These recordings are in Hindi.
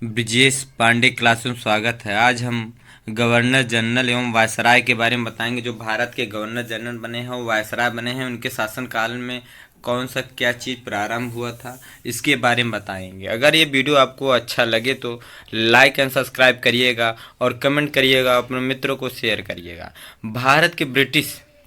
ब्रिजेश पांडे क्लास में स्वागत है। आज हम गवर्नर जनरल एवं वायसराय के बारे में बताएंगे। जो भारत के गवर्नर जनरल बने हैं वो वायसराय बने हैं। उनके शासनकाल में कौन सा क्या चीज़ प्रारंभ हुआ था, इसके बारे में बताएंगे। अगर ये वीडियो आपको अच्छा लगे तो लाइक एंड सब्सक्राइब करिएगा और कमेंट करिएगा, अपने मित्रों को शेयर करिएगा।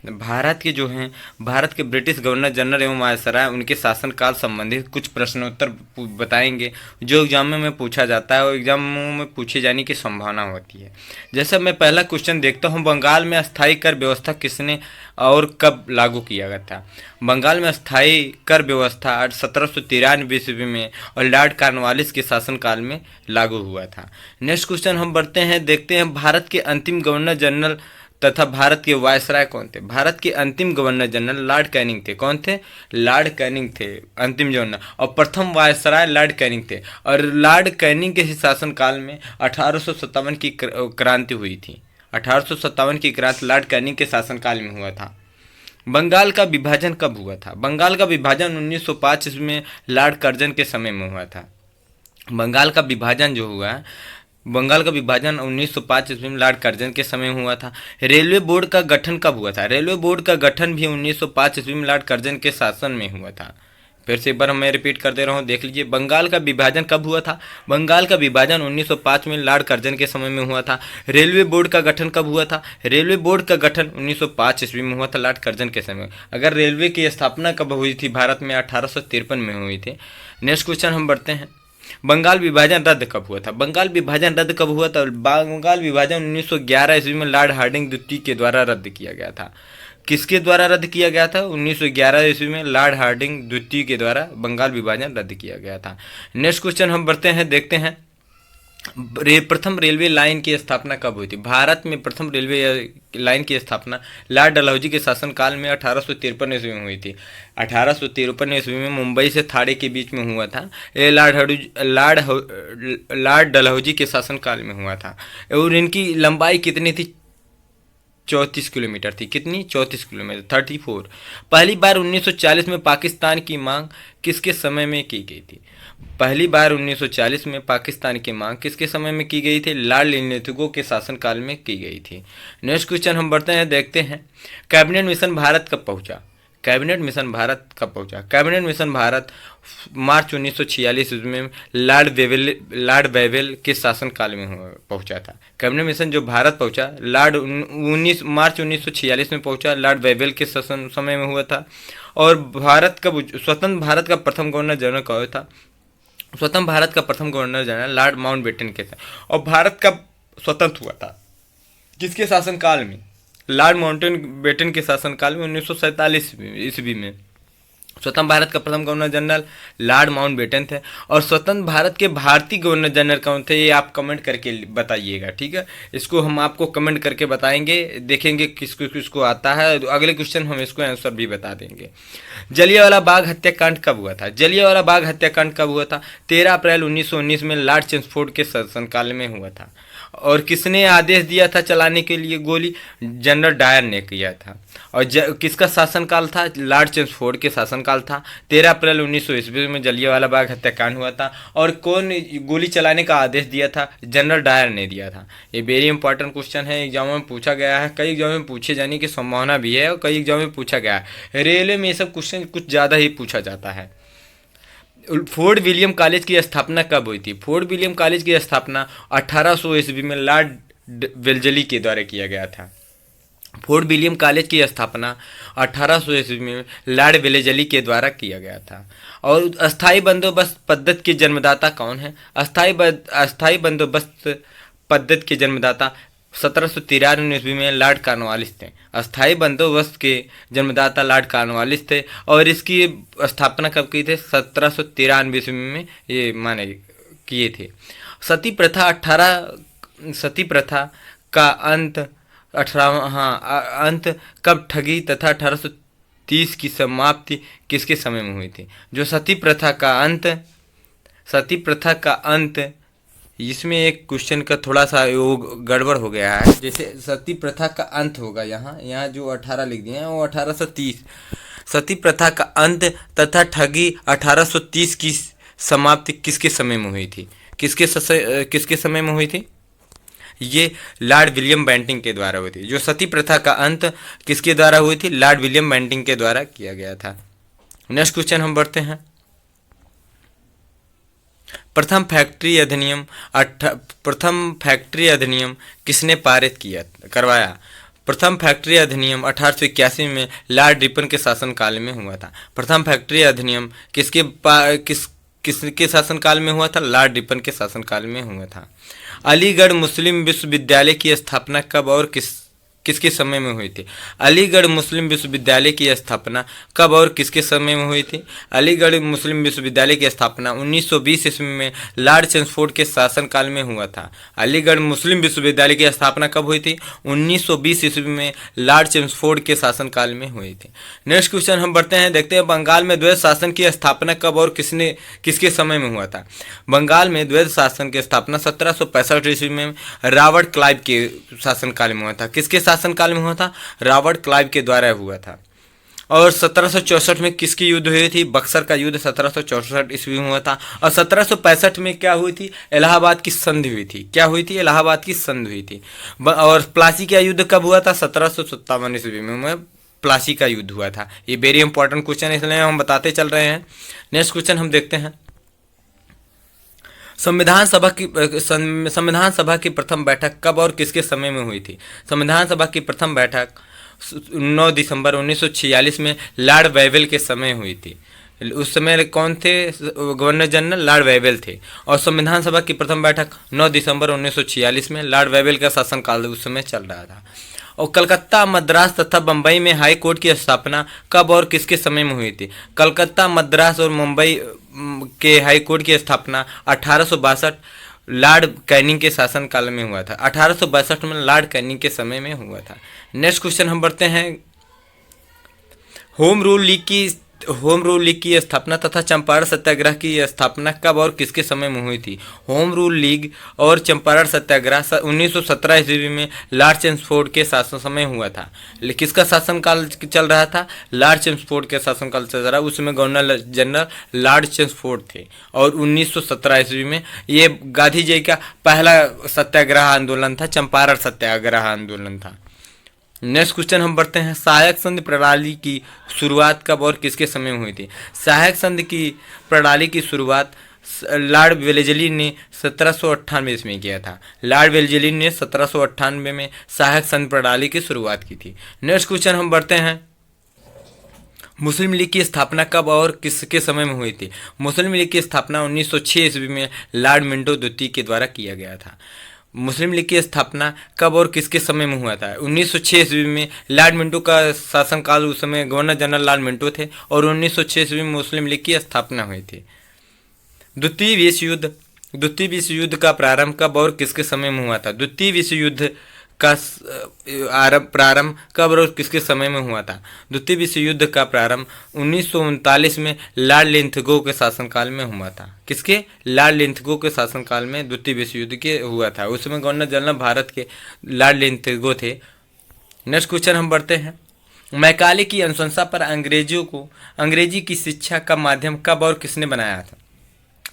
भारत के जो हैं भारत के ब्रिटिश गवर्नर जनरल एवं वायसराय, उनके शासनकाल संबंधित कुछ प्रश्नोत्तर बताएंगे जो एग्जाम में पूछा जाता है और एग्जामों में पूछे जाने की संभावना होती है। जैसे मैं पहला क्वेश्चन देखता हूँ, बंगाल में अस्थायी कर व्यवस्था किसने और कब लागू किया गया था? बंगाल में अस्थायी कर व्यवस्था 1793 ईस्वी में और लॉर्ड कॉर्नवालिस के शासनकाल में लागू हुआ था। नेक्स्ट क्वेश्चन हम बढ़ते हैं, देखते हैं भारत के अंतिम गवर्नर जनरल तथा भारत के वायसराय कौन थे? भारत के अंतिम गवर्नर जनरल लॉर्ड कैनिंग थे। कौन थे? लॉर्ड कैनिंग थे अंतिम गवर्नर, और प्रथम वायसराय लॉर्ड कैनिंग थे। और लॉर्ड कैनिंग के शासनकाल में 1857 की क्रांति हुई थी। 1857 की क्रांति लॉर्ड कैनिंग के शासनकाल में हुआ था। बंगाल का विभाजन कब हुआ था? बंगाल का विभाजन 1905 ईस्वी में लॉर्ड कर्जन के समय में हुआ था। बंगाल का विभाजन जो हुआ है, बंगाल का विभाजन 1905 ईस्वी में लॉर्ड कर्जन के समय हुआ था। रेलवे बोर्ड का गठन कब हुआ था? रेलवे बोर्ड का गठन भी 1905 ईस्वी में लॉर्ड कर्जन के शासन में हुआ था। फिर से एक बार मैं रिपीट कर दे रहा हूँ, देख लीजिए। बंगाल का विभाजन कब हुआ था? बंगाल का विभाजन 1905 में लॉर्ड कर्जन के समय में हुआ था। रेलवे बोर्ड का गठन कब हुआ था? रेलवे बोर्ड का गठन 1905 ईस्वी में हुआ था, लॉर्ड कर्जन के समय। अगर रेलवे की स्थापना कब हुई थी भारत में? 1853 में हुई थी। नेक्स्ट क्वेश्चन हम बढ़ते हैं, बंगाल विभाजन रद्द कब हुआ था? बंगाल विभाजन रद्द कब हुआ था? बंगाल विभाजन 1911 ईस्वी में लॉर्ड हार्डिंग द्वितीय के द्वारा रद्द किया गया था। किसके द्वारा रद्द किया गया था? 1911 ईस्वी में लॉर्ड हार्डिंग द्वितीय के द्वारा बंगाल विभाजन रद्द किया गया था। नेक्स्ट क्वेश्चन हम बढ़ते हैं, देखते हैं प्रथम रेलवे लाइन की स्थापना कब हुई थी? भारत में प्रथम रेलवे लाइन की स्थापना लॉर्ड डलहौजी के शासनकाल में 1853 ईस्वी में हुई थी। 1853 ईस्वी में मुंबई से थाड़े के बीच में हुआ था। ये लॉर्ड डलहौजी के शासनकाल में हुआ था। और इनकी लंबाई कितनी थी? 34 किलोमीटर थी। कितनी? 34 किलोमीटर, 34। पहली बार 1940 में पाकिस्तान की मांग किसके समय में की गई थी? पहली बार 1940 में पाकिस्तान की मांग किसके समय में की गई थी? लॉर्ड लिन्थगो के शासनकाल में की गई थी। नेक्स्ट क्वेश्चन हम बढ़ते हैं, देखते हैं कैबिनेट मिशन भारत कब पहुंचा? कैबिनेट मिशन भारत कब पहुंचा? कैबिनेट मिशन भारत मार्च 1946 में लॉर्ड वेवेल के शासनकाल में पहुंचा था। कैबिनेट मिशन जो भारत पहुंचा, मार्च 1946 में पहुंचा, लॉर्ड वेवेल के शासन समय में हुआ था। और स्वतंत्र भारत का प्रथम गवर्नर जनरल कौन था? स्वतंत्र भारत का प्रथम गवर्नर जनरल लॉर्ड माउंटबेटन के थे। और भारत कब स्वतंत्र हुआ था? किसके शासनकाल में? लॉर्ड माउंटबेटन के शासनकाल में 1947 ईस्वी में। स्वतंत्र भारत का प्रथम गवर्नर जनरल लॉर्ड माउंटबेटन थे। और स्वतंत्र भारत के भारतीय गवर्नर जनरल कौन थे, ये आप कमेंट करके बताइएगा, ठीक है। इसको हम आपको कमेंट करके बताएंगे, देखेंगे किसको किसको आता है। अगले क्वेश्चन हम इसको आंसर भी बता देंगे। जलियांवाला बाग हत्याकांड कब हुआ था? जलियांवाला बाग हत्याकांड कब हुआ था? 13 अप्रैल 1919 में लॉर्ड चेम्सफोर्ड के शासनकाल में हुआ था। और किसने आदेश दिया था चलाने के लिए गोली? जनरल डायर ने किया था। और किसका शासनकाल था? लॉर्ड चेम्सफोर्ड के शासनकाल था। 13 अप्रैल 1900 ईस्वी में जलियांवाला बाग हत्याकांड हुआ था। और कौन गोली चलाने का आदेश दिया था? जनरल डायर ने दिया था। ये वेरी इंपॉर्टेंट क्वेश्चन है, एग्जाम में पूछा गया है, कई एग्जाम में पूछे जाने की संभावना भी है और कई एग्जाम में पूछा गया है। रेलवे में ये सब क्वेश्चन कुछ ज़्यादा ही पूछा जाता है। फोर्ट विलियम कॉलेज की स्थापना कब हुई थी? फोर्ट विलियम कॉलेज की स्थापना 1800 ईस्वी में लॉर्ड वेल्जली के द्वारा किया गया था। फोर्ट विलियम कॉलेज की स्थापना 1800 ईस्वी में लॉर्ड वेलेजली के द्वारा किया गया था। और अस्थायी बंदोबस्त पद्धति के जन्मदाता कौन है? अस्थायी बंदोबस्त पद्धति के जन्मदाता 1793 ईस्वी में लॉर्ड कॉर्नवालिस थे। अस्थायी बंदोबस्त के जन्मदाता लॉर्ड कॉर्नवालिस थे। और इसकी स्थापना कब की थे? 1793 ईस्वी में ये माने किए थे। सती प्रथा का अंत 18 कब ठगी तथा 1830 की समाप्ति किसके समय में हुई थी? जो सती प्रथा का अंत, इसमें एक क्वेश्चन का थोड़ा सा गड़बड़ हो गया है। जैसे सती प्रथा का अंत होगा, यहाँ जो 18 लिख दिए हैं वो 1830। सती प्रथा का अंत तथा ठगी 1830 की समाप्ति किसके समय में हुई थी? किसके समय में हुई थी? ये लॉर्ड विलियम बेंटिंक के द्वारा हुई थी। जो सती प्रथा का अंत किसके द्वारा हुई थी? लॉर्ड विलियम बेंटिंक के द्वारा किया गया था। नेक्स्ट क्वेश्चन हम बढ़ते हैं। प्रथम फैक्ट्री अधिनियम किसने पारित करवाया? प्रथम फैक्ट्री अधिनियम 1881 में लॉर्ड रिपन के शासनकाल में हुआ था। प्रथम फैक्ट्री अधिनियम किसके शासनकाल में हुआ था? लॉर्ड रिपन के शासनकाल में हुआ था। अलीगढ़ मुस्लिम विश्वविद्यालय की स्थापना कब और किसके समय में हुई थी? अलीगढ़ मुस्लिम विश्वविद्यालय की स्थापना कब और किसके समय में हुई थी? अलीगढ़ मुस्लिम विश्वविद्यालय की स्थापना 1920 ईस्वी में लॉर्ड चेम्सफोर्ड के शासनकाल में हुआ था। अलीगढ़ मुस्लिम विश्वविद्यालय की स्थापना कब हुई थी? 1920 ईस्वी में लॉर्ड चेम्सफोर्ड के शासनकाल में हुई थी। नेक्स्ट क्वेश्चन हम बढ़ते हैं, देखते हैं बंगाल में द्वैध शासन की स्थापना कब और किसके समय में हुआ था? बंगाल में द्वैध शासन की स्थापना 1765 ईस्वी में रॉबर्ट क्लाइव के शासनकाल में हुआ था। किसके शासनकाल में हुआ था? रॉबर्ट क्लाइव के द्वारा हुआ था। और 1764 में किसकी युद्ध हुई थी? बक्सर का युद्ध 1764 ईस्वी में हुआ था। और 1765 में क्या हुई थी? इलाहाबाद की संधि हुई थी। क्या हुई थी? इलाहाबाद की संधि हुई थी। और प्लासी का युद्ध कब हुआ था? 1757 ईस्वी में प्लासी का युद्ध हुआ था। ये वेरी इंपॉर्टेंट क्वेश्चन है, इसलिए हम बताते चल रहे हैं। नेक्स्ट क्वेश्चन हम देखते हैं। संविधान सभा की प्रथम बैठक कब और किसके समय में हुई थी? संविधान सभा की प्रथम बैठक 9 दिसंबर 1946 में लॉर्ड वेवेल के समय हुई थी। उस समय कौन थे? गवर्नर जनरल लॉर्ड वेवेल थे। और संविधान सभा की प्रथम बैठक 9 दिसंबर 1946 में लॉर्ड वेवेल का शासनकाल उस समय चल रहा था। और कलकत्ता, मद्रास तथा बम्बई में हाई कोर्ट की स्थापना कब और किसके समय में हुई थी? कलकत्ता, मद्रास और मुंबई के हाई कोर्ट की स्थापना 1862 लॉर्ड कैनिंग के शासनकाल में हुआ था। 1862 में लॉर्ड कैनिंग के समय में हुआ था। नेक्स्ट क्वेश्चन हम बढ़ते हैं। होम रूल लीग की स्थापना तथा चंपारण सत्याग्रह की स्थापना कब और किसके समय में हुई थी? होम रूल लीग और चंपारण सत्याग्रह 1917 ईस्वी में लॉर्ड चेम्सफोर्ड के शासन समय हुआ था। किसका शासनकाल चल रहा था? लॉर्ड चेम्सफोर्ड के शासनकाल चल रहा। उस समय गवर्नर जनरल लॉर्ड चेम्सफोर्ड थे। और 1917 ईस्वी में ये गांधी जी का पहला सत्याग्रह आंदोलन था, चंपारण सत्याग्रह आंदोलन था। नेक्स्ट क्वेश्चन हम बढ़ते हैं। सहायक संघ प्रणाली की शुरुआत कब और किसके समय में हुई थी? सहायक संघ की प्रणाली की शुरुआत लॉर्ड वेलेस्ली ने 1798 में किया था। लॉर्ड वेलेस्ली ने 1798 में सहायक संघ प्रणाली की शुरुआत की थी। नेक्स्ट क्वेश्चन हम बढ़ते हैं। मुस्लिम लीग की स्थापना कब और किसके समय में हुई थी? मुस्लिम लीग की स्थापना 1906 ईस्वी में लॉर्ड मिंटो द्वितीय के द्वारा किया गया था। मुस्लिम लीग की स्थापना कब और किसके समय में हुआ था? 1906 ईस्वी में लॉर्ड मिंटो का शासनकाल, उस समय गवर्नर जनरल लॉर्ड मिंटो थे। और 1906 ईस्वी में मुस्लिम लीग की स्थापना हुई थी। द्वितीय विश्व युद्ध का प्रारंभ कब और किसके समय में हुआ था? द्वितीय विश्व युद्ध का प्रारंभ कब और किसके समय में हुआ था? द्वितीय विश्व युद्ध का प्रारंभ 1939 में लॉर्ड लिंथगो के शासनकाल में हुआ था। किसके? लॉर्ड लिंथगो के शासनकाल में द्वितीय विश्व युद्ध के हुआ था। उस समय गवर्नर जनरल भारत के लॉर्ड लिंथगो थे। नेक्स्ट क्वेश्चन हम बढ़ते हैं। मैकाले की अनुशंसा पर अंग्रेजी की शिक्षा का माध्यम कब और किसने बनाया था?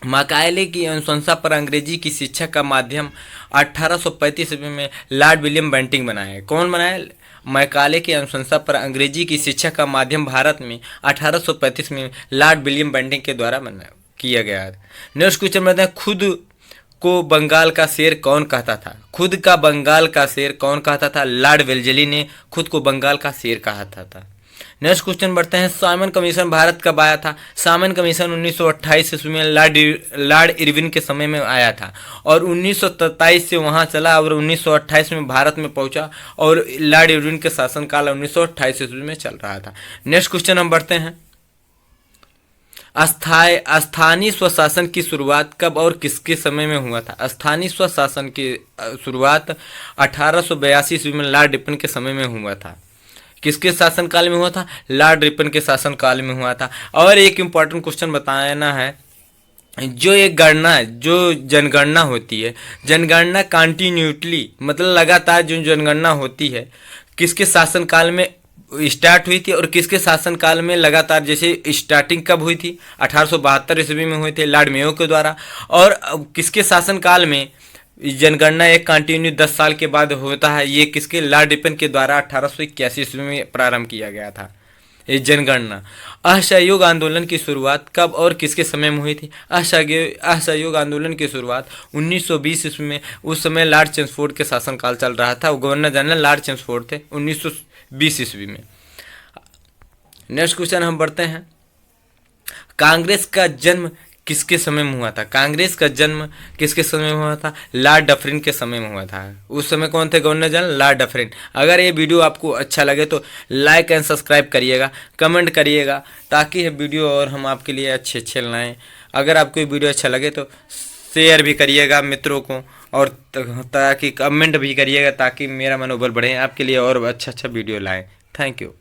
मैकाले की अनुशंसा पर अंग्रेजी की शिक्षा का माध्यम 1835 ईस्वी में लॉर्ड विलियम बेंटिंक बनाया। कौन बनाया? मैकाले की अनुशंसा पर अंग्रेजी की शिक्षा का माध्यम भारत में 1835 में लॉर्ड विलियम बेंटिंक के द्वारा किया गया। नेक्स्ट क्वेश्चन बताते हैं। खुद को बंगाल का शेर कौन कहता था? खुद का बंगाल का शेर कौन कहता था? लॉर्ड वेलेस्ली ने खुद को बंगाल का शेर कहता था। नेक्स्ट क्वेश्चन बढ़ते हैं। साइमन कमीशन भारत कब आया था? साइमन कमीशन 1928 ईस्वी में लॉर्ड इरविन के समय में आया था। और 1927 से वहां चला और 1928 में भारत में पहुंचा। और लॉर्ड इरविन के शासनकाल 1928 ईस्वी में चल रहा था। नेक्स्ट क्वेश्चन हम बढ़ते हैं। स्थानीय स्वशासन की शुरुआत कब और किसके समय में हुआ था? स्थानीय स्वशासन की शुरुआत 1882 ईस्वी में लॉर्ड रिपन के समय में हुआ था। किसके शासनकाल में हुआ था? लॉर्ड रिपन के शासनकाल में हुआ था। और एक इम्पॉर्टेंट क्वेश्चन बताना है। जो जनगणना होती है, जनगणना कंटिन्यूटली मतलब लगातार जो जनगणना होती है, किसके शासनकाल में स्टार्ट हुई थी और किसके शासनकाल में लगातार, जैसे स्टार्टिंग कब हुई थी, 1872 ईस्वी में हुए थे लॉर्ड मेयो के द्वारा। और किसके शासनकाल में जनगणना एक कंटिन्यू 10 साल के बाद होता है, ये किसके, लॉर्ड रिपन के द्वारा 1881 ईस्वी में प्रारंभ किया गया था ये जनगणना। असहयोग आंदोलन की शुरुआत कब और किसके समय में हुई थी? असहयोग आंदोलन की शुरुआत 1920 ईस्वी में, उस समय लॉर्ड चेम्सफोर्ड के शासनकाल चल रहा था, गवर्नर जनरल लॉर्ड चेम्सफोर्ड थे 1920 ईस्वी में। नेक्स्ट क्वेश्चन हम बढ़ते हैं, कांग्रेस का जन्म किसके समय में हुआ था? कांग्रेस का जन्म किसके समय में हुआ था? लॉर्ड डफरिन के समय में हुआ था। उस समय कौन थे गवर्नर जनरल? Lord Dufferin. अगर ये वीडियो आपको अच्छा लगे तो लाइक एंड सब्सक्राइब करिएगा, कमेंट करिएगा, ताकि ये वीडियो और हम आपके लिए अच्छे अच्छे लाएँ। अगर आपको ये वीडियो अच्छा लगे तो शेयर भी करिएगा मित्रों को, और ताकि कमेंट भी करिएगा, ताकि मेरा मनोबल बढ़े, आपके लिए और अच्छा अच्छा वीडियो लाएँ। Thank you.